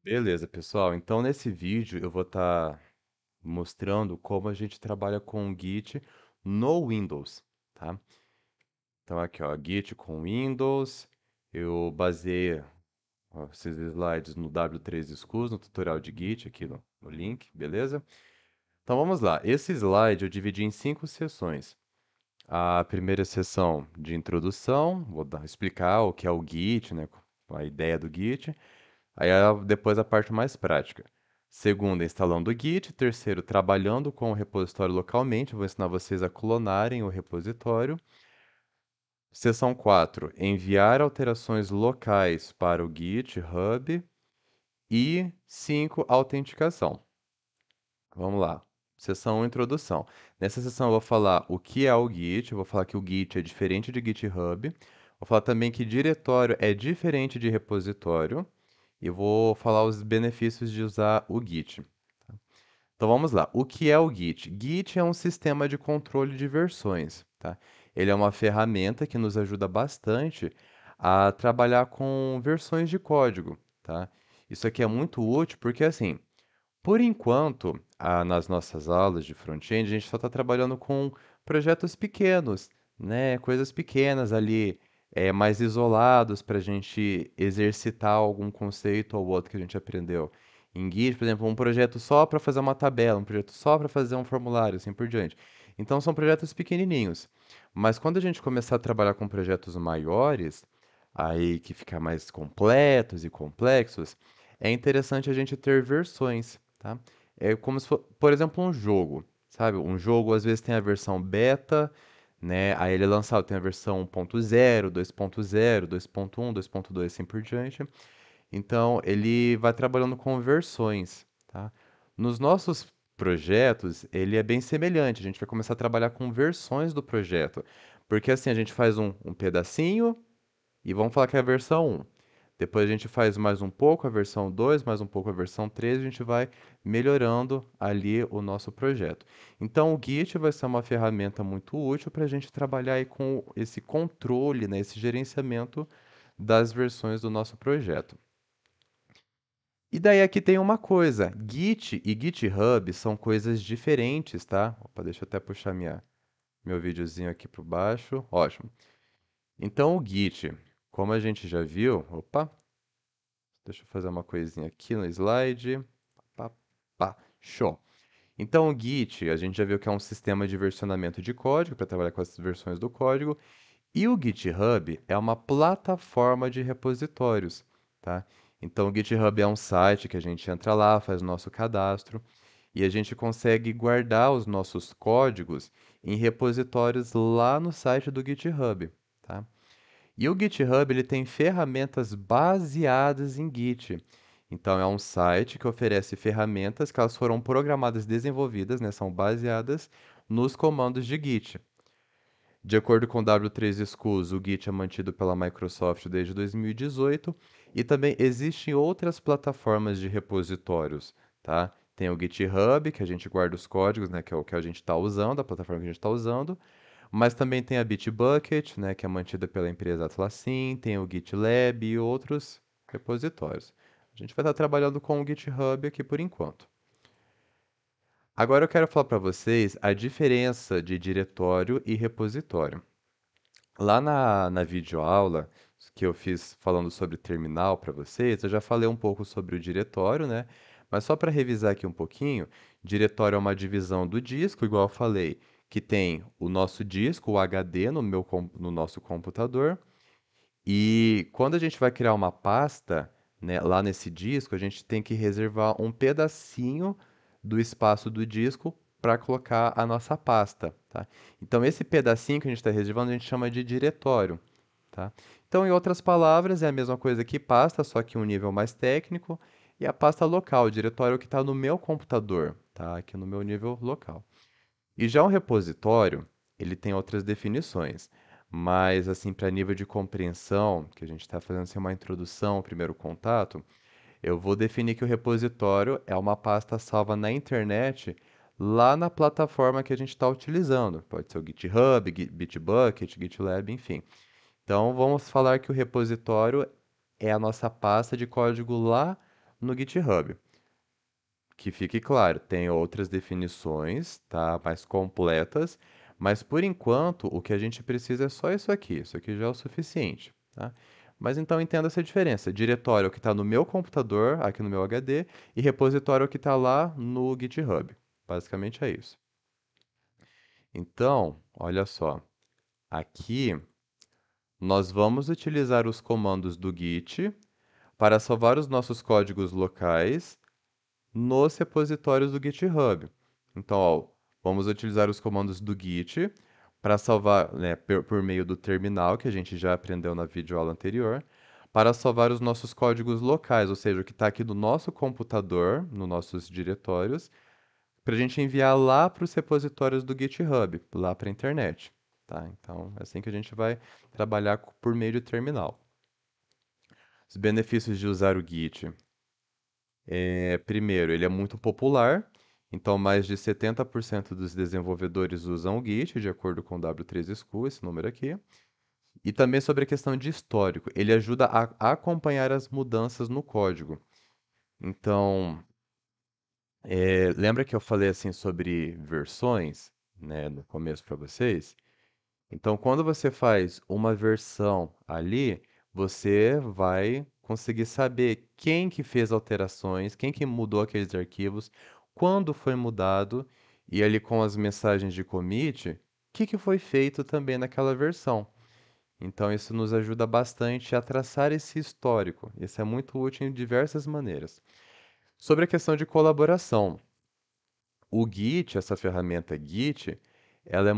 Beleza, pessoal. Então, nesse vídeo eu vou estar mostrando como a gente trabalha com o Git no Windows, tá? Então, aqui, ó, Git com Windows. Eu baseei ó, esses slides no W3 Schools, no tutorial de Git, aqui no link, beleza? Então, vamos lá. Esse slide eu dividi em 5 sessões. A primeira sessão de introdução, explicar o que é o Git, né? A ideia do Git. Aí depois a parte mais prática. Segunda, instalando o Git. Terceiro, trabalhando com o repositório localmente. Vou ensinar vocês a clonarem o repositório. Seção 4, enviar alterações locais para o GitHub. E 5, autenticação. Vamos lá. Seção 1, introdução. Nessa sessão eu vou falar o que é o Git, eu vou falar que o Git é diferente de GitHub. Vou falar também que diretório é diferente de repositório. E vou falar os benefícios de usar o Git. Então vamos lá. O que é o Git? Git é um sistema de controle de versões, tá? Ele é uma ferramenta que nos ajuda bastante a trabalhar com versões de código, tá? Isso aqui é muito útil porque assim, por enquanto, nas nossas aulas de front-end, a gente só está trabalhando com projetos pequenos, né? Coisas pequenas ali, mais isolados para a gente exercitar algum conceito ou outro que a gente aprendeu. Em Git, por exemplo, um projeto só para fazer uma tabela, um projeto só para fazer um formulário, assim por diante. Então, são projetos pequenininhos. Mas quando a gente começar a trabalhar com projetos maiores, aí que fica mais completos e complexos, é interessante a gente ter versões, tá? É como se for, por exemplo, um jogo, sabe? Um jogo às vezes tem a versão beta, né? Aí ele é lançado, tem a versão 1.0, 2.0, 2.1, 2.2, assim por diante. Então, ele vai trabalhando com versões, tá? Nos nossos projetos, ele é bem semelhante. A gente vai começar a trabalhar com versões do projeto. Porque assim, a gente faz um pedacinho, e vamos falar que é a versão 1. Depois a gente faz mais um pouco a versão 2, mais um pouco a versão 3, e a gente vai melhorando ali o nosso projeto. Então o Git vai ser uma ferramenta muito útil para a gente trabalhar aí com esse controle, né, esse gerenciamento das versões do nosso projeto. E daí aqui tem uma coisa, Git e GitHub são coisas diferentes, tá? Opa, deixa eu até puxar meu videozinho aqui para baixo. Ótimo. Então o Git, como a gente já viu, opa, deixa eu fazer uma coisinha aqui no slide. Pá, pá, show. Então, o Git, a gente já viu que é um sistema de versionamento de código para trabalhar com as versões do código. E o GitHub é uma plataforma de repositórios, tá? Então, o GitHub é um site que a gente entra lá, faz o nosso cadastro e a gente consegue guardar os nossos códigos em repositórios lá no site do GitHub, tá? E o GitHub ele tem ferramentas baseadas em Git. Então é um site que oferece ferramentas que elas foram programadas, desenvolvidas, né, são baseadas nos comandos de Git. De acordo com o W3 Schools, o Git é mantido pela Microsoft desde 2018 e também existem outras plataformas de repositórios, tá? Tem o GitHub, que a gente guarda os códigos, né, que é o que a gente está usando, a plataforma que a gente está usando. Mas também tem a Bitbucket, né, que é mantida pela empresa Atlassian, tem o GitLab e outros repositórios. A gente vai estar trabalhando com o GitHub aqui por enquanto. Agora eu quero falar para vocês a diferença de diretório e repositório. Lá na videoaula que eu fiz falando sobre terminal para vocês, eu já falei um pouco sobre o diretório, né? Mas só para revisar aqui um pouquinho, diretório é uma divisão do disco, igual eu falei, que tem o nosso disco, o HD no nosso computador. E quando a gente vai criar uma pasta, né, lá nesse disco, a gente tem que reservar um pedacinho do espaço do disco para colocar a nossa pasta, tá? Então, esse pedacinho que a gente está reservando, a gente chama de diretório, tá? Então, em outras palavras, é a mesma coisa que pasta, só que um nível mais técnico. E a pasta local, o diretório que está no meu computador, tá? Aqui no meu nível local. E já o repositório, ele tem outras definições, mas assim, para nível de compreensão, que a gente está fazendo assim, uma introdução, o primeiro contato, eu vou definir que o repositório é uma pasta salva na internet, lá na plataforma que a gente está utilizando. Pode ser o GitHub, Bitbucket, GitLab, enfim. Então, vamos falar que o repositório é a nossa pasta de código lá no GitHub. Que fique claro, tem outras definições, tá? Mais completas, mas por enquanto o que a gente precisa é só isso aqui. Isso aqui já é o suficiente, tá? Mas então entenda essa diferença. Diretório é o que está no meu computador, aqui no meu HD, e repositório é o que está lá no GitHub. Basicamente é isso. Então, olha só. Aqui nós vamos utilizar os comandos do Git para salvar os nossos códigos locais nos repositórios do GitHub. Então, ó, vamos utilizar os comandos do Git para salvar, né, por meio do terminal, que a gente já aprendeu na videoaula anterior, para salvar os nossos códigos locais, ou seja, o que está aqui no nosso computador, nos nossos diretórios, para a gente enviar lá para os repositórios do GitHub, lá para a internet. Tá? Então, é assim que a gente vai trabalhar por meio do terminal. Os benefícios de usar o Git. Primeiro, ele é muito popular, então mais de 70% dos desenvolvedores usam o Git, de acordo com o W3School, esse número aqui. E também sobre a questão de histórico, ele ajuda a acompanhar as mudanças no código. Então, lembra que eu falei assim sobre versões, né, no começo para vocês? Então, quando você faz uma versão ali, você vai conseguir saber quem que fez alterações, quem que mudou aqueles arquivos, quando foi mudado, e ali com as mensagens de commit, o que que foi feito também naquela versão. Então, isso nos ajuda bastante a traçar esse histórico. Isso é muito útil em diversas maneiras. Sobre a questão de colaboração, o Git, essa ferramenta Git, ela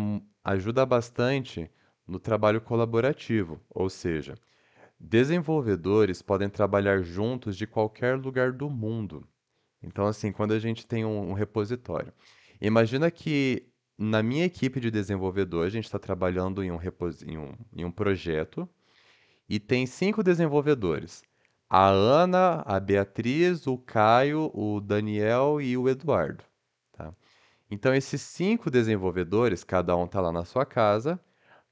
ajuda bastante no trabalho colaborativo, ou seja, desenvolvedores podem trabalhar juntos de qualquer lugar do mundo. Então, assim, quando a gente tem um repositório, imagina que na minha equipe de desenvolvedor, a gente está trabalhando em um projeto e tem 5 desenvolvedores. A Ana, a Beatriz, o Caio, o Daniel e o Eduardo. Tá? Então, esses 5 desenvolvedores, cada um está lá na sua casa,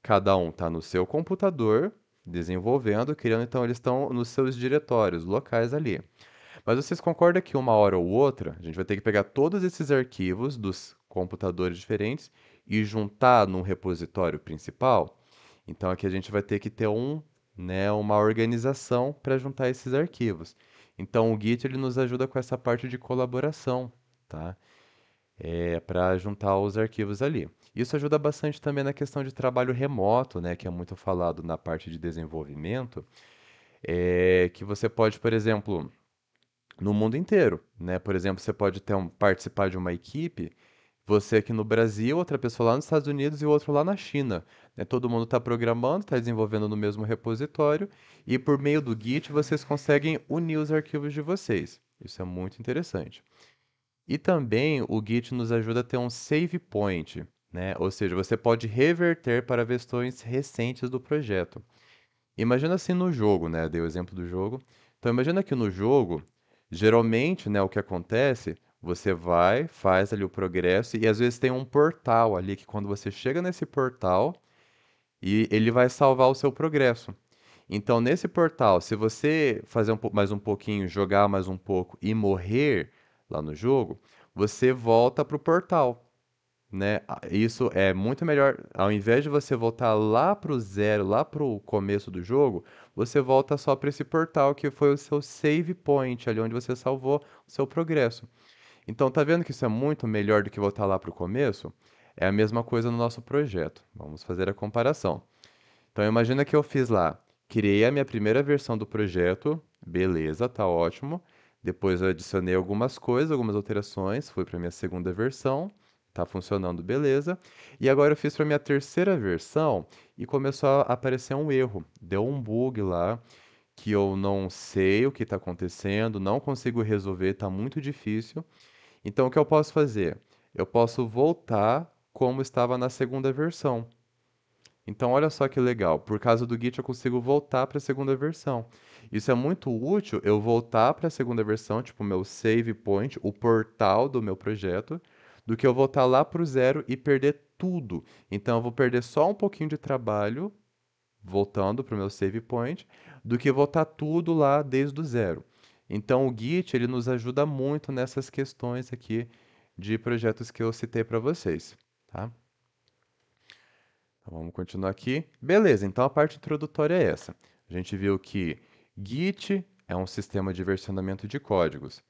cada um está no seu computador, desenvolvendo, criando, então eles estão nos seus diretórios locais ali. Mas vocês concordam que uma hora ou outra, a gente vai ter que pegar todos esses arquivos dos computadores diferentes e juntar num repositório principal? Então aqui a gente vai ter que ter né, uma organização para juntar esses arquivos. Então o Git ele nos ajuda com essa parte de colaboração, tá? Para juntar os arquivos ali. Isso ajuda bastante também na questão de trabalho remoto, né, que é muito falado na parte de desenvolvimento, que você pode, por exemplo, no mundo inteiro, né? Por exemplo, você pode participar de uma equipe, você aqui no Brasil, outra pessoa lá nos Estados Unidos e o outro lá na China, né? Todo mundo está programando, está desenvolvendo no mesmo repositório e por meio do Git vocês conseguem unir os arquivos de vocês. Isso é muito interessante. E também o Git nos ajuda a ter um save point, né? Ou seja, você pode reverter para versões recentes do projeto. Imagina assim no jogo, né? Dei o exemplo do jogo. Então imagina que no jogo, geralmente, né, o que acontece, você vai, faz ali o progresso e às vezes tem um portal ali que quando você chega nesse portal e ele vai salvar o seu progresso. Então nesse portal, se você fazer mais um pouquinho, jogar mais um pouco e morrer lá no jogo, você volta para o portal, né? Isso é muito melhor. Ao invés de você voltar lá pro zero, lá pro começo do jogo, você volta só para esse portal que foi o seu save point, ali onde você salvou o seu progresso. Então, tá vendo que isso é muito melhor do que voltar lá pro começo? É a mesma coisa no nosso projeto. Vamos fazer a comparação. Então, imagina que eu fiz lá, criei a minha primeira versão do projeto, beleza, tá ótimo. Depois eu adicionei algumas coisas, algumas alterações, fui para minha segunda versão, tá funcionando, beleza. E agora eu fiz para minha terceira versão e começou a aparecer um erro. Deu um bug lá que eu não sei o que está acontecendo, não consigo resolver, está muito difícil. Então o que eu posso fazer? Eu posso voltar como estava na segunda versão. Então, olha só que legal. Por causa do Git, eu consigo voltar para a segunda versão. Isso é muito útil eu voltar para a segunda versão, tipo o meu save point, o portal do meu projeto, do que eu voltar lá para o zero e perder tudo. Então, eu vou perder só um pouquinho de trabalho voltando para o meu save point, do que voltar tudo lá desde o zero. Então, o Git, ele nos ajuda muito nessas questões aqui de projetos que eu citei para vocês, tá? Então, vamos continuar aqui. Beleza, então a parte introdutória é essa. A gente viu que Git é um sistema de versionamento de códigos.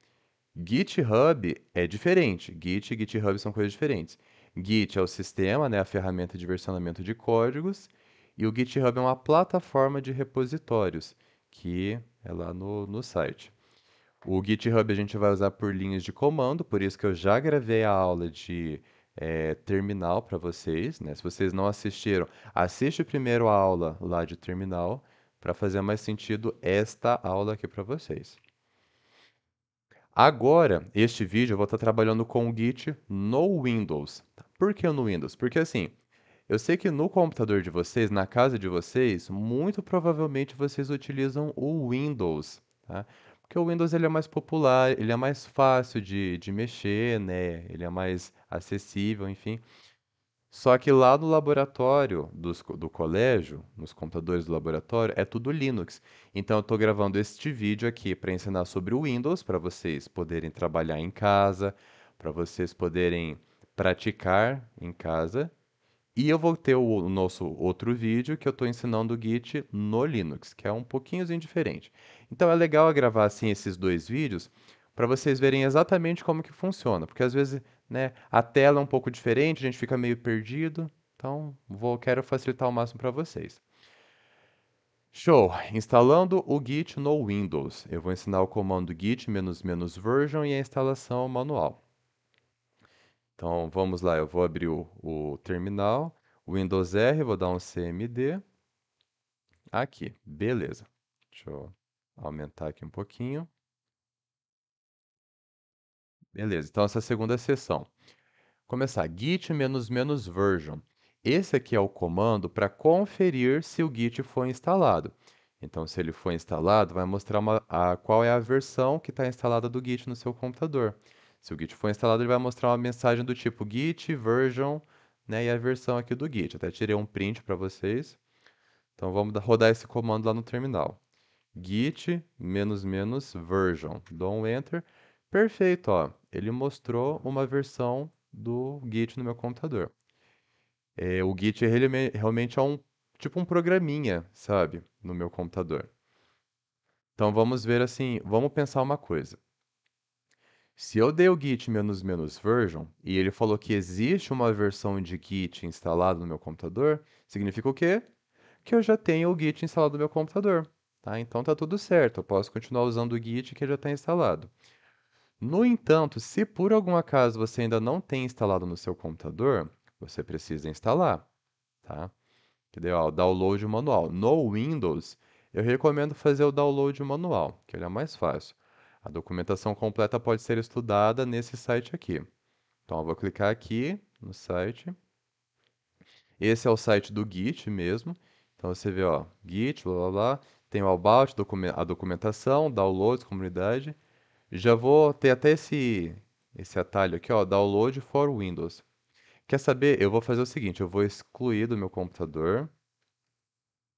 GitHub é diferente. Git e GitHub são coisas diferentes. Git é o sistema, né, a ferramenta de versionamento de códigos, e o GitHub é uma plataforma de repositórios, que é lá no site. O GitHub a gente vai usar por linhas de comando, por isso que eu já gravei a aula de terminal para vocês, né? Se vocês não assistiram, assiste primeiro a aula lá de terminal para fazer mais sentido esta aula aqui para vocês. Agora, este vídeo eu vou estar trabalhando com o Git no Windows. Por que no Windows? Porque assim, eu sei que no computador de vocês, na casa de vocês, muito provavelmente vocês utilizam o Windows, tá? Porque o Windows ele é mais popular, ele é mais fácil de mexer, né? Ele é mais acessível, enfim. Só que lá no laboratório do colégio, nos computadores do laboratório, é tudo Linux. Então eu estou gravando este vídeo aqui para ensinar sobre o Windows, para vocês poderem trabalhar em casa, para vocês poderem praticar em casa. E eu vou ter o nosso outro vídeo que eu estou ensinando o Git no Linux, que é um pouquinhozinho diferente. Então é legal gravar assim esses dois vídeos para vocês verem exatamente como que funciona, porque às vezes, né, a tela é um pouco diferente, a gente fica meio perdido. Então, quero facilitar ao máximo para vocês. Show! Instalando o Git no Windows. Eu vou ensinar o comando git version e a instalação manual. Então vamos lá, eu vou abrir o terminal, Windows R, vou dar um CMD. Aqui, beleza. Deixa eu aumentar aqui um pouquinho. Beleza, então essa é a segunda seção. Começar, git version. Esse aqui é o comando para conferir se o Git foi instalado. Então, se ele foi instalado, vai mostrar qual é a versão que está instalada do Git no seu computador. Se o Git foi instalado, ele vai mostrar uma mensagem do tipo Git version, né, e a versão aqui do Git. Até tirei um print para vocês. Então, vamos rodar esse comando lá no terminal. Git version. Dou um enter. Perfeito, ó. Ele mostrou uma versão do Git no meu computador. O Git realmente é um tipo um programinha, sabe, no meu computador. Então vamos ver assim, vamos pensar uma coisa. Se eu dei o git version e ele falou que existe uma versão de Git instalada no meu computador, significa o quê? Que eu já tenho o Git instalado no meu computador, tá? Então tá tudo certo, eu posso continuar usando o Git que já está instalado. No entanto, se por algum acaso você ainda não tem instalado no seu computador, você precisa instalar, tá? Que daí, ó, o download manual. No Windows, eu recomendo fazer o download manual, que ele é mais fácil. A documentação completa pode ser estudada nesse site aqui. Então, eu vou clicar aqui no site. Esse é o site do Git mesmo. Então, você vê, ó, Git, blá blá blá. Tem o About, a documentação, downloads, comunidade. Já vou ter até esse atalho aqui, ó, Download for Windows. Quer saber? Eu vou fazer o seguinte, eu vou excluir do meu computador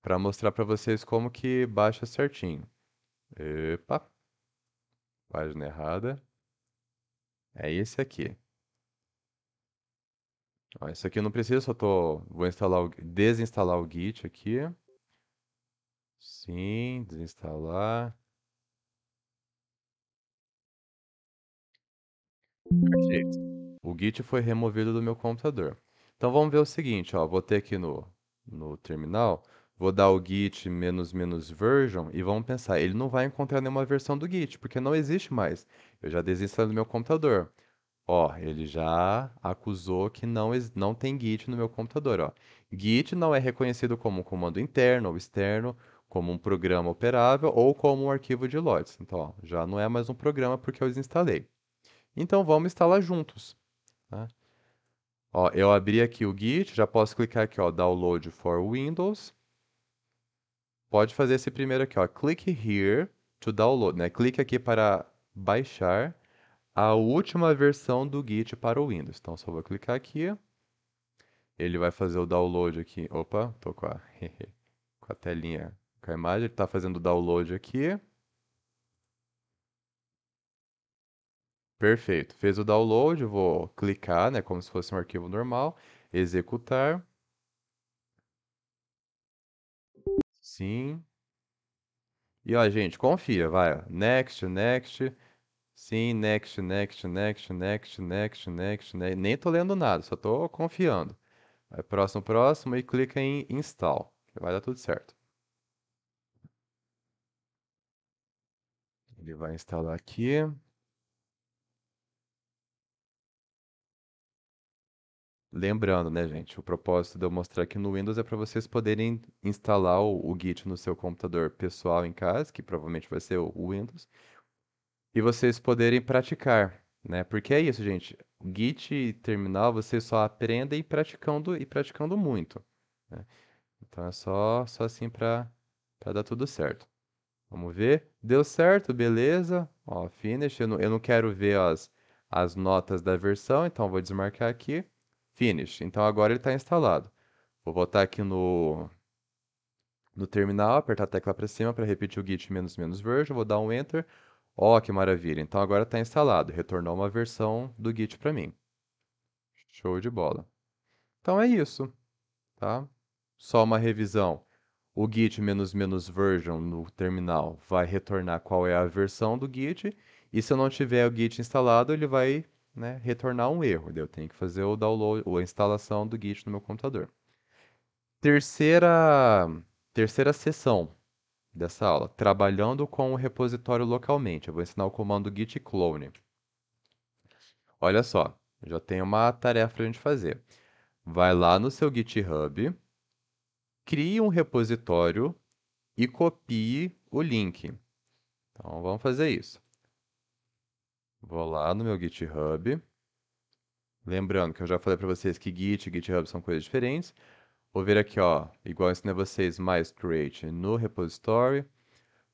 para mostrar para vocês como que baixa certinho. Epa, página errada. É esse aqui. Ó, isso aqui eu não preciso, vou desinstalar o Git aqui. Sim, desinstalar. Perfeito. O Git foi removido do meu computador. Então vamos ver o seguinte, ó, vou ter aqui no terminal, vou dar o git version e vamos pensar, ele não vai encontrar nenhuma versão do Git, porque não existe mais. Eu já desinstalei do meu computador. Ó, ele já acusou que não tem Git no meu computador, ó. Git não é reconhecido como um comando interno ou externo, como um programa operável ou como um arquivo de logs. Então, ó, já não é mais um programa porque eu desinstalei. Então, vamos instalar juntos, tá? Ó, eu abri aqui o Git, já posso clicar aqui, ó, Download for Windows. Pode fazer esse primeiro aqui, ó, Click here to download, né? Clique aqui para baixar a última versão do Git para o Windows. Então, só vou clicar aqui. Ele vai fazer o download aqui. Opa, tô com a, com a telinha, com a imagem. Ele está fazendo o download aqui. Perfeito. Fez o download, eu vou clicar, né, como se fosse um arquivo normal, executar. Sim. E ó, gente, confia, vai. Ó. Next, next. Sim, next, next, next, next, next, next, Nem tô lendo nada, só tô confiando. Vai próximo, próximo e clica em install, que vai dar tudo certo. Ele vai instalar aqui. Lembrando, né, gente, o propósito de eu mostrar aqui no Windows é para vocês poderem instalar o Git no seu computador pessoal em casa, que provavelmente vai ser o Windows, e vocês poderem praticar, né? Porque é isso, gente. Git e terminal vocês só aprendem praticando e praticando muito, né? Então é só assim para dar tudo certo. Vamos ver. Deu certo, beleza. Ó, finish. Eu não quero ver as notas da versão, então vou desmarcar aqui. Finish. Então agora ele está instalado. Vou voltar aqui no terminal, apertar a tecla para cima para repetir o git menos menos version. Vou dar um enter. Ó, que maravilha. Então agora está instalado. Retornou uma versão do git para mim. Show de bola. Então é isso, tá? Só uma revisão. O git menos menos version no terminal vai retornar qual é a versão do git, e se eu não tiver o git instalado, ele vai, né, retornar um erro. Daí eu tenho que fazer o download ou a instalação do git no meu computador. Terceira, terceira sessão dessa aula, trabalhando com o repositório localmente. Eu vou ensinar o comando git clone. Olha só, já tem uma tarefa para a gente fazer. Vai lá no seu GitHub, crie um repositório e copie o link. Então vamos fazer isso. Vou lá no meu GitHub. Lembrando que eu já falei para vocês que Git e GitHub são coisas diferentes. Vou vir aqui, ó, igual eu ensinei vocês, mais create no repository.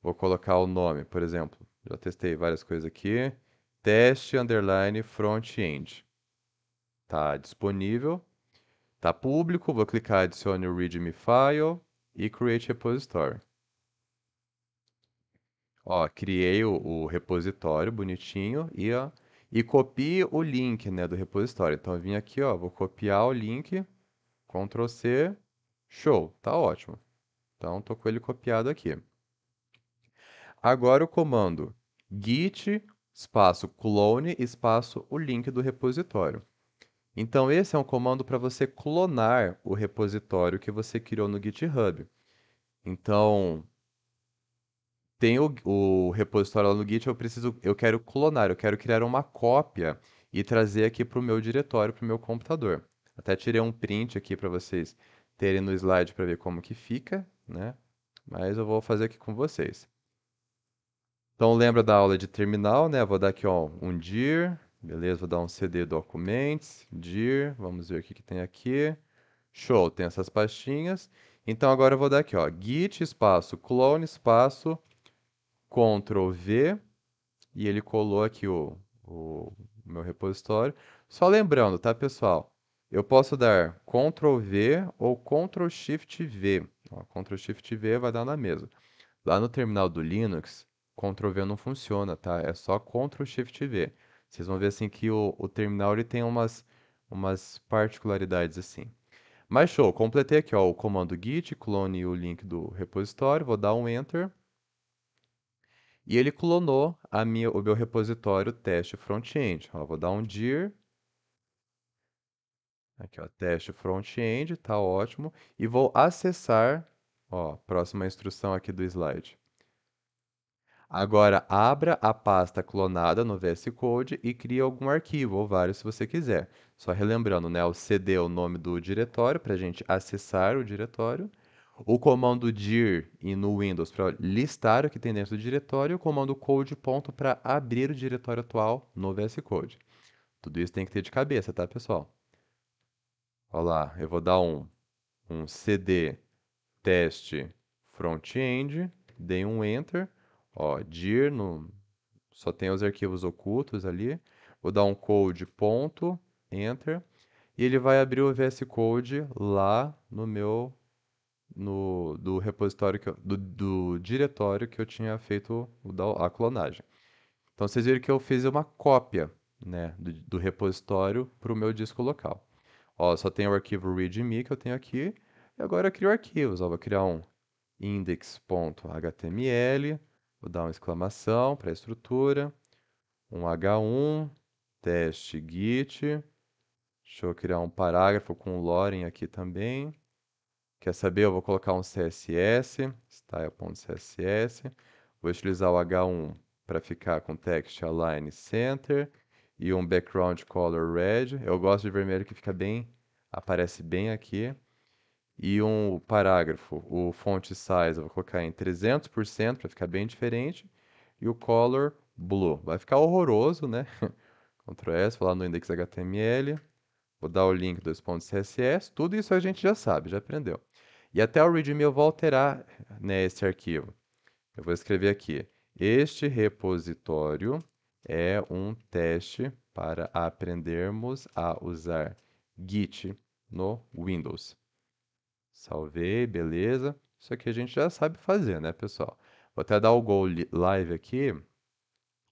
Vou colocar o nome, por exemplo. Já testei várias coisas aqui. Teste underline front-end. Tá disponível. Tá público. Vou clicar adicione o README file e create repository. Ó, criei o repositório bonitinho e copie o link, né, do repositório. Então eu vim aqui, ó, vou copiar o link, Ctrl C, show, tá ótimo. Então tô com ele copiado aqui. Agora o comando git espaço clone espaço o link do repositório. Então esse é um comando para você clonar o repositório que você criou no GitHub. Então tem o repositório lá no Git, eu quero clonar, eu quero criar uma cópia e trazer aqui para o meu diretório, para o meu computador. Até tirei um print aqui para vocês terem no slide para ver como que fica, né? Mas eu vou fazer aqui com vocês. Então lembra da aula de terminal, né? Vou dar aqui ó, um dir, beleza? Vou dar um cd documents, dir, vamos ver o que que tem aqui. Show, tem essas pastinhas. Então agora eu vou dar aqui ó, git espaço clone espaço Ctrl V e ele colou aqui o meu repositório. Só lembrando, tá, pessoal? Eu posso dar Ctrl V ou Ctrl Shift V. Ó, Ctrl Shift V vai dar na mesma. Lá no terminal do Linux, Ctrl V não funciona, tá? É só Ctrl Shift V. Vocês vão ver assim que o terminal ele tem umas particularidades assim. Mas show, completei aqui ó, o comando git, clone o link do repositório, vou dar um enter. E ele clonou o meu repositório teste front-end. Ó, vou dar um dir, aqui ó, teste front-end, tá ótimo. E vou acessar, ó, próxima instrução aqui do slide. Agora, abra a pasta clonada no VS Code e crie algum arquivo, ou vários se você quiser. Só relembrando, né, o CD é o nome do diretório, para a gente acessar o diretório. O comando dir e no Windows para listar o que tem dentro do diretório. E o comando code ponto para abrir o diretório atual no VS Code. Tudo isso tem que ter de cabeça, tá, pessoal? Olha lá, eu vou dar um cd teste front-end, dei um enter. Ó, dir no, só tem os arquivos ocultos ali. Vou dar um code ponto, enter, e ele vai abrir o VS Code lá no meu do repositório do diretório que eu tinha feito a clonagem. Então vocês viram que eu fiz uma cópia né, do repositório para o meu disco local. Ó, só tem o arquivo readme que eu tenho aqui, e agora eu crio arquivos. Ó, vou criar um index.html, vou dar uma exclamação para a estrutura, um h1, teste git, deixa eu criar um parágrafo com o Loren aqui também. Quer saber? Eu vou colocar um CSS, style.css. Vou utilizar o H1 para ficar com text align center e um background color red. Eu gosto de vermelho que fica bem, aparece bem aqui. E um parágrafo, o font size eu vou colocar em 300% para ficar bem diferente. E o color blue. Vai ficar horroroso, né? Ctrl S, vou lá no index.html. Vou dar o link do .css, tudo isso a gente já sabe, já aprendeu. E até o readme eu vou alterar, né, esse arquivo. Eu vou escrever aqui: este repositório é um teste para aprendermos a usar Git no Windows. Salvei, beleza. Isso aqui a gente já sabe fazer, né, pessoal? Vou até dar o Go Live aqui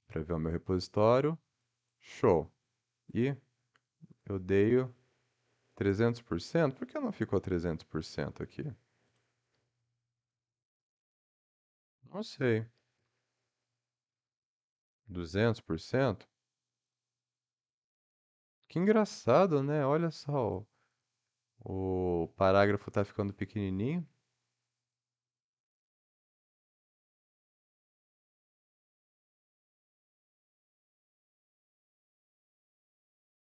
para ver o meu repositório. Show. E eu dei o 300%? Por que não ficou 300% aqui? Não sei. 200%? Que engraçado, né? Olha só, o parágrafo tá ficando pequenininho.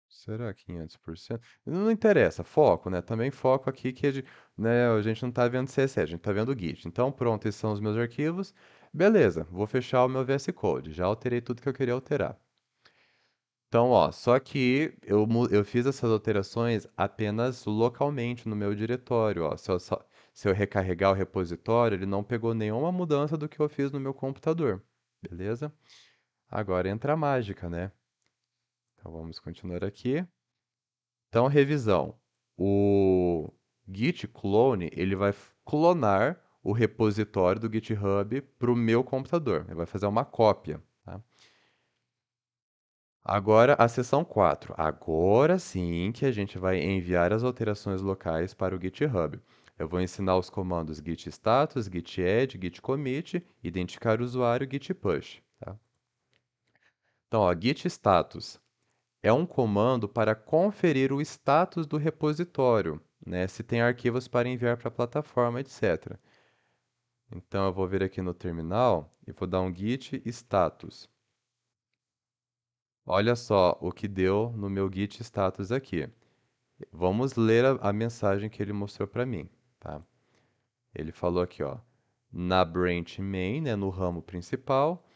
Será 500%? Não interessa, foco, né? Também foco aqui que né, a gente não tá vendo CSS, a gente tá vendo o Git. Então, pronto, esses são os meus arquivos. Beleza, vou fechar o meu VS Code. Já alterei tudo que eu queria alterar. Então, ó, só que eu fiz essas alterações apenas localmente no meu diretório, ó. Se eu recarregar o repositório, ele não pegou nenhuma mudança do que eu fiz no meu computador, beleza? Agora entra a mágica, né? Então vamos continuar aqui. Então, revisão. O Git clone, ele vai clonar o repositório do GitHub para o meu computador. Ele vai fazer uma cópia, tá? Agora a seção 4. Agora sim que a gente vai enviar as alterações locais para o GitHub. Eu vou ensinar os comandos git status, git add, git commit, identificar o usuário, git push, tá? Então, ó, git status é um comando para conferir o status do repositório, né? Se tem arquivos para enviar para a plataforma, etc. Então, eu vou vir aqui no terminal e vou dar um git status. Olha só o que deu no meu git status aqui. Vamos ler a mensagem que ele mostrou para mim, tá? Ele falou aqui, ó, na branch main, né, no ramo principal.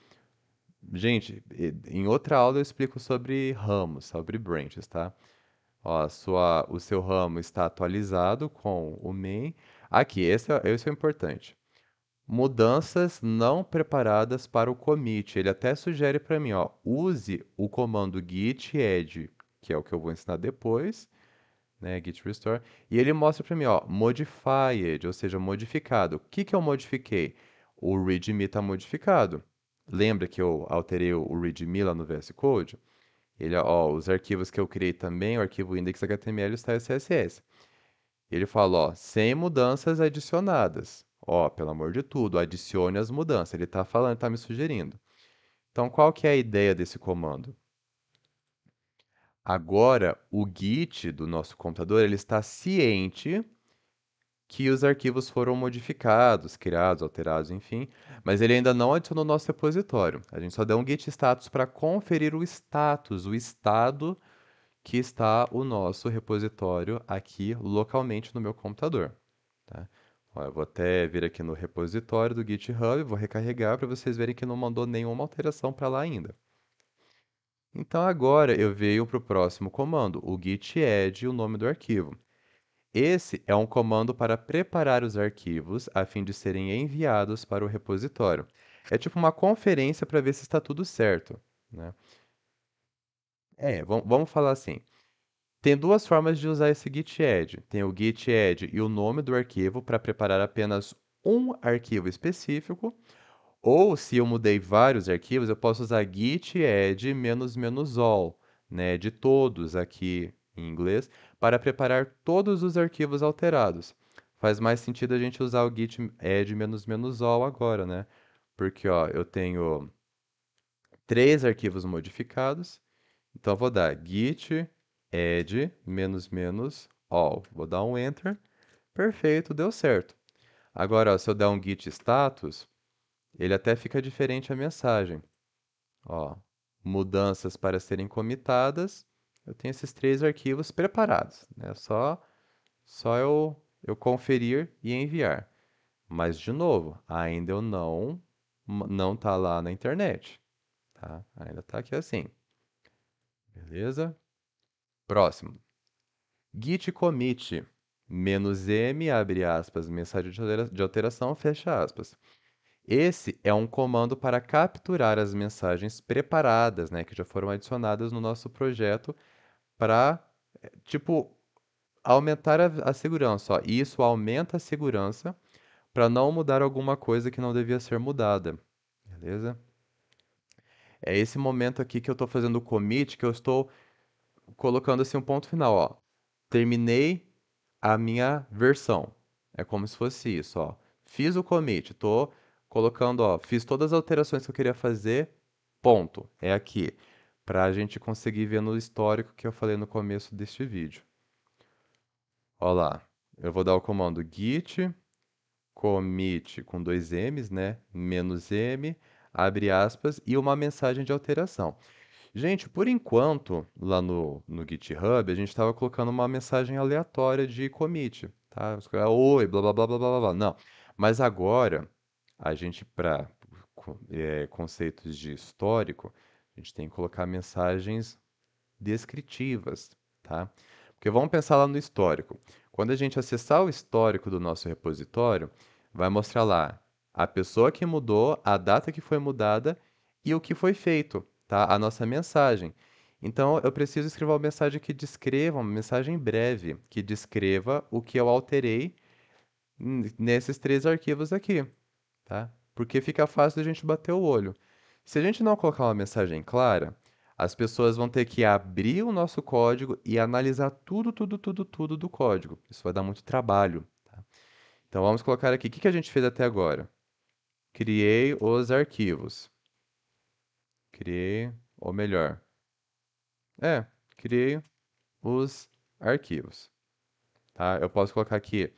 Gente, em outra aula eu explico sobre ramos, sobre branches, tá? Ó, o seu ramo está atualizado com o main. Aqui, esse é o importante. Mudanças não preparadas para o commit. Ele até sugere para mim, ó, use o comando git add, que é o que eu vou ensinar depois, né, git restore, e ele mostra para mim, ó, modified, ou seja, modificado. O que que eu modifiquei? O readme está modificado. Lembra que eu alterei o readme lá no VS Code? Ele, ó, os arquivos que eu criei também, o arquivo index.html e o style CSS. Ele fala, ó, sem mudanças adicionadas. Ó, pelo amor de tudo, adicione as mudanças. Ele está falando, está me sugerindo. Então, qual que é a ideia desse comando? Agora, o Git do nosso computador, ele está ciente que os arquivos foram modificados, criados, alterados, enfim, mas ele ainda não adicionou o nosso repositório. A gente só deu um git status para conferir o status, o estado que está o nosso repositório aqui localmente no meu computador, tá? Ó, eu vou até vir aqui no repositório do GitHub, vou recarregar para vocês verem que não mandou nenhuma alteração para lá ainda. Então agora eu venho para o próximo comando, o git add, o nome do arquivo. Esse é um comando para preparar os arquivos a fim de serem enviados para o repositório. É tipo uma conferência para ver se está tudo certo, né? Vamos falar assim. Tem duas formas de usar esse git add. Tem o git add e o nome do arquivo para preparar apenas um arquivo específico. Ou se eu mudei vários arquivos, eu posso usar git add --all, né, de todos aqui em inglês para preparar todos os arquivos alterados. Faz mais sentido a gente usar o git add "-all" agora, né? Porque, ó, eu tenho 3 arquivos modificados, então eu vou dar git add "-all". Vou dar um enter. Perfeito, deu certo. Agora, ó, se eu der um git status, ele até fica diferente a mensagem. Ó, mudanças para serem comitadas. Eu tenho esses 3 arquivos preparados, né? Só eu conferir e enviar. Mas, de novo, ainda eu não tá lá na internet, tá? Ainda tá aqui assim. Beleza? Próximo. Git commit "-m", abre aspas, mensagem de alteração, fecha aspas. Esse é um comando para capturar as mensagens preparadas, né, que já foram adicionadas no nosso projeto para, tipo, aumentar a segurança. Ó. Isso aumenta a segurança para não mudar alguma coisa que não devia ser mudada. Beleza? É esse momento aqui que eu estou fazendo o commit, que eu estou colocando assim um ponto final, ó. Terminei a minha versão. É como se fosse isso, ó. Fiz o commit, tô colocando, ó, fiz todas as alterações que eu queria fazer, ponto. É aqui, para a gente conseguir ver no histórico que eu falei no começo deste vídeo. Ó lá, eu vou dar o comando git commit com 2 M's, né? "-m", abre aspas, e uma mensagem de alteração. Gente, por enquanto, lá no GitHub, a gente estava colocando uma mensagem aleatória de commit, tá? Oi, blá blá blá blá blá blá. Blá. Não. Mas agora, a gente, para conceitos de histórico, a gente tem que colocar mensagens descritivas, tá? Porque vamos pensar lá no histórico. Quando a gente acessar o histórico do nosso repositório, vai mostrar lá a pessoa que mudou, a data que foi mudada e o que foi feito, tá? A nossa mensagem. Então, eu preciso escrever uma mensagem que descreva, uma mensagem breve, que descreva o que eu alterei nesses 3 arquivos aqui, tá? Porque fica fácil da gente bater o olho. Se a gente não colocar uma mensagem clara, as pessoas vão ter que abrir o nosso código e analisar tudo, tudo, tudo, tudo do código. Isso vai dar muito trabalho, tá? Então vamos colocar aqui. O que que a gente fez até agora? Criei os arquivos. Criei, ou melhor, criei os arquivos, tá? Eu posso colocar aqui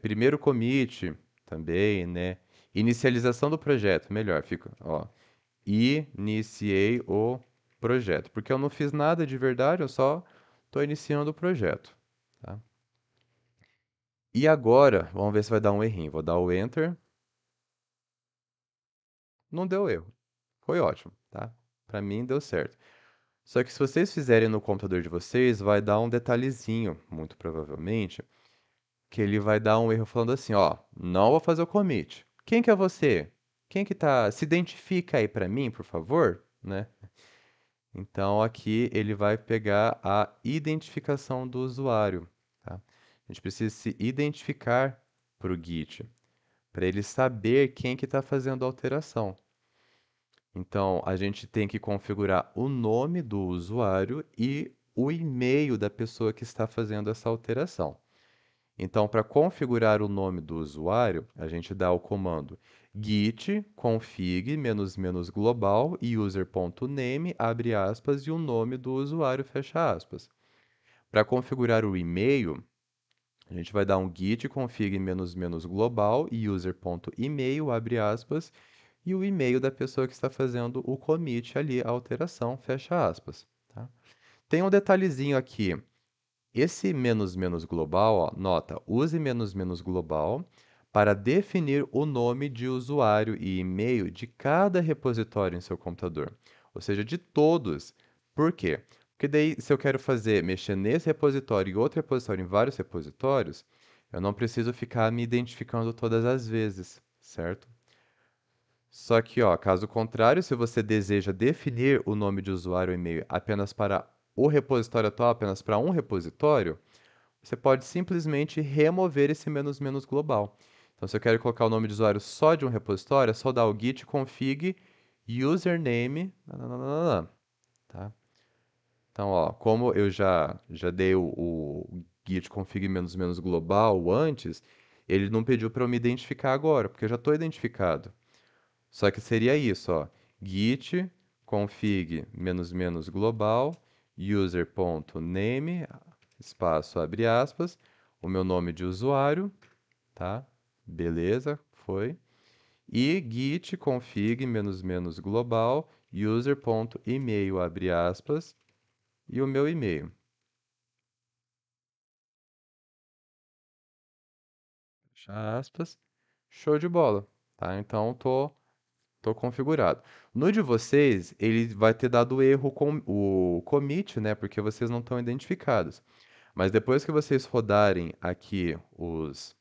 primeiro commit também, né? Inicialização do projeto, melhor, fica, ó. Iniciei o projeto, porque eu não fiz nada de verdade, eu só estou iniciando o projeto, tá? E agora, vamos ver se vai dar um errinho. Vou dar o Enter. Não deu erro. Foi ótimo, tá? Para mim deu certo. Só que se vocês fizerem no computador de vocês, vai dar um detalhezinho, muito provavelmente, que ele vai dar um erro falando assim, ó, não vou fazer o commit. Quem que é você? Quem que tá? Se identifica aí para mim, por favor, né? Então aqui ele vai pegar a identificação do usuário, tá? A gente precisa se identificar para o Git, para ele saber quem que está fazendo a alteração. Então a gente tem que configurar o nome do usuário e o e-mail da pessoa que está fazendo essa alteração. Então, para configurar o nome do usuário, a gente dá o comando git config --global user.name, abre aspas, e o nome do usuário, fecha aspas. Para configurar o e-mail, a gente vai dar um git config --global user.email, abre aspas, e o e-mail da pessoa que está fazendo o commit ali, a alteração, fecha aspas. Tá? Tem um detalhezinho aqui. Esse "-global", ó, nota, use "-global" para definir o nome de usuário e e-mail de cada repositório em seu computador, ou seja, de todos. Por quê? Porque daí, se eu quero mexer nesse repositório e outro repositório em vários repositórios, eu não preciso ficar me identificando todas as vezes, certo? Só que, ó, caso contrário, se você deseja definir o nome de usuário e e-mail apenas para o repositório atual, apenas para um repositório, você pode simplesmente remover esse "-global". Então, se eu quero colocar o nome de usuário só de um repositório, é só dar o git config username, nananana, tá? Então, ó, como eu já dei o git config menos menos global antes, ele não pediu para eu me identificar agora, porque eu já estou identificado. Só que seria isso, ó, git config menos menos global user.name espaço abre aspas, o meu nome de usuário, tá? Beleza, foi. E git config menos menos global user.email abre aspas e o meu e-mail. Fecha aspas. Show de bola, tá? Então tô configurado. No de vocês, ele vai ter dado erro com o commit, né? Porque vocês não estão identificados. Mas depois que vocês rodarem aqui os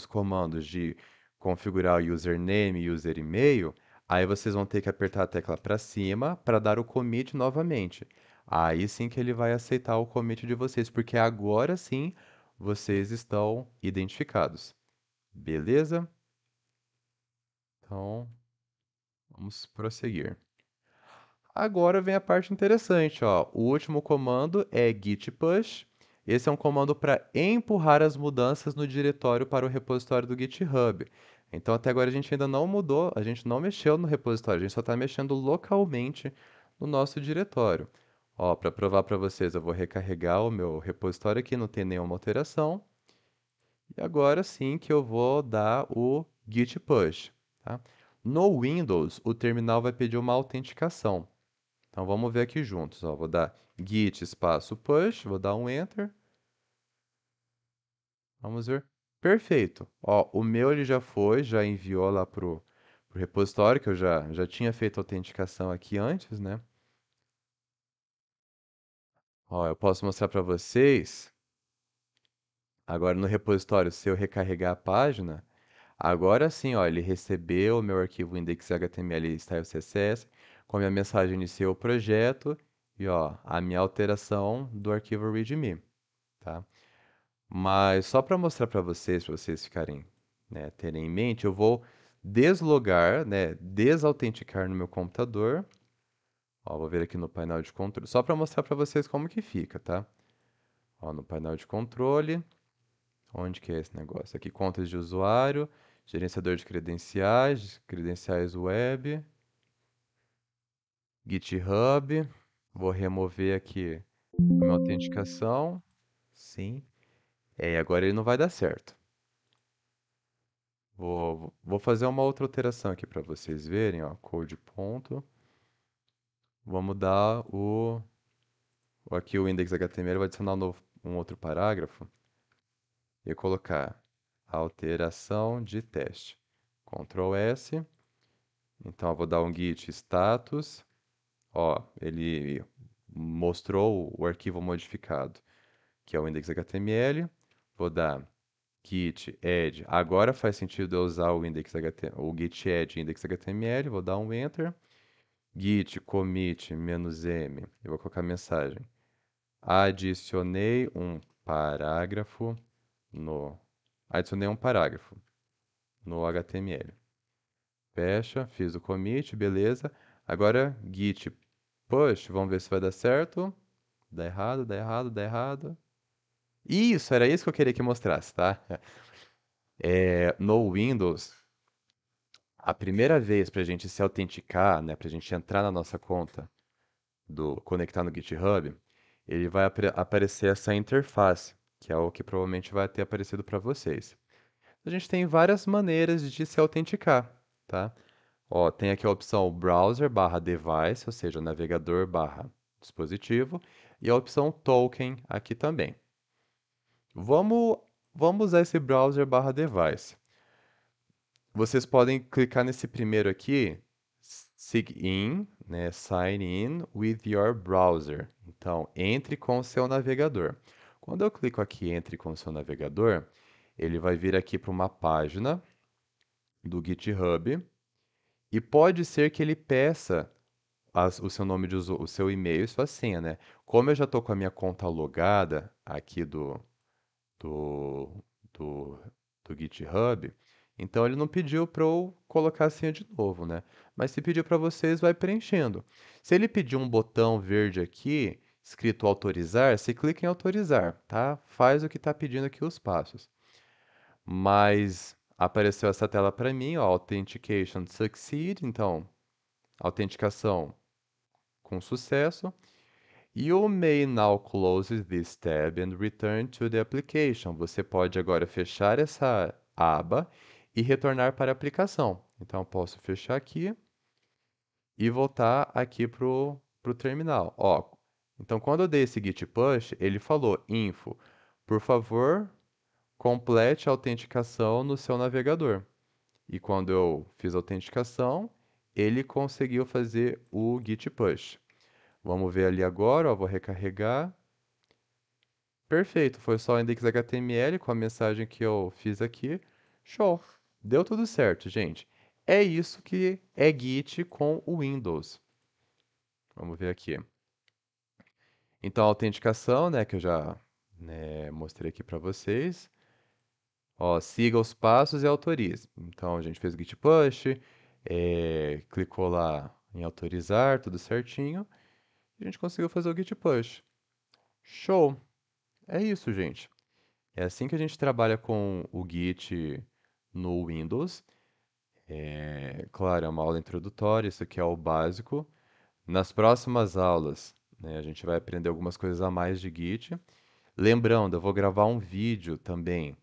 comandos de configurar o username e user e-mail, aí vocês vão ter que apertar a tecla para cima para dar o commit novamente. Aí sim que ele vai aceitar o commit de vocês, porque agora sim vocês estão identificados. Beleza? Então, vamos prosseguir. Agora vem a parte interessante, ó. O último comando é git push. Esse é um comando para empurrar as mudanças no diretório para o repositório do GitHub. Então, até agora a gente ainda não mudou, a gente não mexeu no repositório, a gente só está mexendo localmente no nosso diretório. Ó, para provar para vocês, eu vou recarregar o meu repositório aqui, não tem nenhuma alteração. E agora sim que eu vou dar o git push, tá? No Windows, o terminal vai pedir uma autenticação. Então vamos ver aqui juntos, ó. Vou dar git espaço push, vou dar um enter. Vamos ver. Perfeito. Ó, o meu ele já foi, já enviou lá pro repositório, que eu já tinha feito a autenticação aqui antes, né? Ó, eu posso mostrar para vocês. Agora no repositório, se eu recarregar a página, agora sim, ó, ele recebeu o meu arquivo index.html e style CSS, com a minha mensagem iniciou o projeto e ó, a minha alteração do arquivo readme, tá? Mas só para mostrar para vocês ficarem, né, terem em mente, eu vou deslogar, né, desautenticar no meu computador. Ó, vou ver aqui no painel de controle, só para mostrar para vocês como que fica, tá? Ó, no painel de controle, onde que é esse negócio? Aqui, contas de usuário, gerenciador de credenciais, credenciais web, GitHub. Vou remover aqui a minha autenticação. Sim. É, e agora ele não vai dar certo. Vou fazer uma outra alteração aqui para vocês verem, ó, code ponto. Vou mudar aqui o index HTML, vai adicionar um outro parágrafo e colocar alteração de teste. Ctrl S. Então, eu vou dar um git status. Ó, ele mostrou o arquivo modificado, que é o index.html. Vou dar git add. Agora faz sentido eu usar o o git add index.html. Vou dar um enter. Git commit "-m", eu vou colocar a mensagem. Adicionei um parágrafo no. Adicionei um parágrafo no HTML. Fecha, fiz o commit, beleza. Agora git push, vamos ver se vai dar certo. Dá errado, dá errado, dá errado. Isso, era isso que eu queria que mostrasse, tá? É, no Windows, a primeira vez para a gente se autenticar, né, para a gente entrar na nossa conta do conectar no GitHub, ele vai aparecer essa interface, que é o que provavelmente vai ter aparecido para vocês. A gente tem várias maneiras de se autenticar, tá? Ó, tem aqui a opção browser/device, ou seja, navegador/dispositivo, e a opção token aqui também. Vamos, vamos usar esse browser/device. Vocês podem clicar nesse primeiro aqui, sign in, né, sign in with your browser. Então, entre com o seu navegador. Quando eu clico aqui entre com o seu navegador, ele vai vir aqui para uma página do GitHub e pode ser que ele peça o seu nome de usuário, o seu e-mail e sua senha, né? Como eu já estou com a minha conta logada aqui do, do, do GitHub, então ele não pediu para eu colocar a senha de novo, né? Mas se pedir para vocês, vai preenchendo. Se ele pedir um botão verde aqui, escrito autorizar, você clica em autorizar, tá? Faz o que está pedindo aqui os passos. Mas apareceu essa tela para mim, ó, Authentication Succeed, então, autenticação com sucesso. You may now close this tab and return to the application. Você pode agora fechar essa aba e retornar para a aplicação. Então, eu posso fechar aqui e voltar aqui pro terminal. Ó, então, quando eu dei esse git push, ele falou, info, por favor, complete a autenticação no seu navegador. E quando eu fiz a autenticação, ele conseguiu fazer o git push. Vamos ver ali agora, ó, vou recarregar. Perfeito, foi só o index HTML com a mensagem que eu fiz aqui. Show! Deu tudo certo, gente. É isso que é Git com o Windows. Vamos ver aqui. Então, a autenticação, né, que eu já, né, mostrei aqui para vocês. Ó, siga os passos e autorize. Então, a gente fez o git push, clicou lá em autorizar, tudo certinho. E a gente conseguiu fazer o git push. Show! É isso, gente. É assim que a gente trabalha com o Git no Windows. Claro, é uma aula introdutória, isso aqui é o básico. Nas próximas aulas, né, a gente vai aprender algumas coisas a mais de Git. Lembrando, eu vou gravar um vídeo também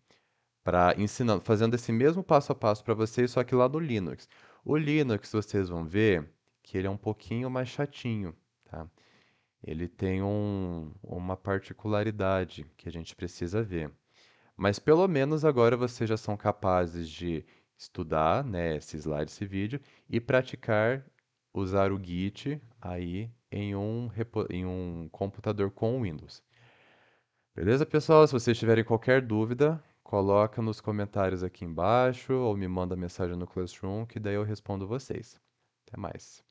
para ensinando, fazendo esse mesmo passo a passo para vocês, só que lá no Linux. O Linux, vocês vão ver que ele é um pouquinho mais chatinho, tá? Ele tem uma particularidade que a gente precisa ver. Mas pelo menos agora vocês já são capazes de estudar, né, esse slide, esse vídeo, e praticar usar o Git aí em um computador com Windows. Beleza, pessoal? Se vocês tiverem qualquer dúvida, coloca nos comentários aqui embaixo ou me manda mensagem no Classroom que daí eu respondo vocês. Até mais.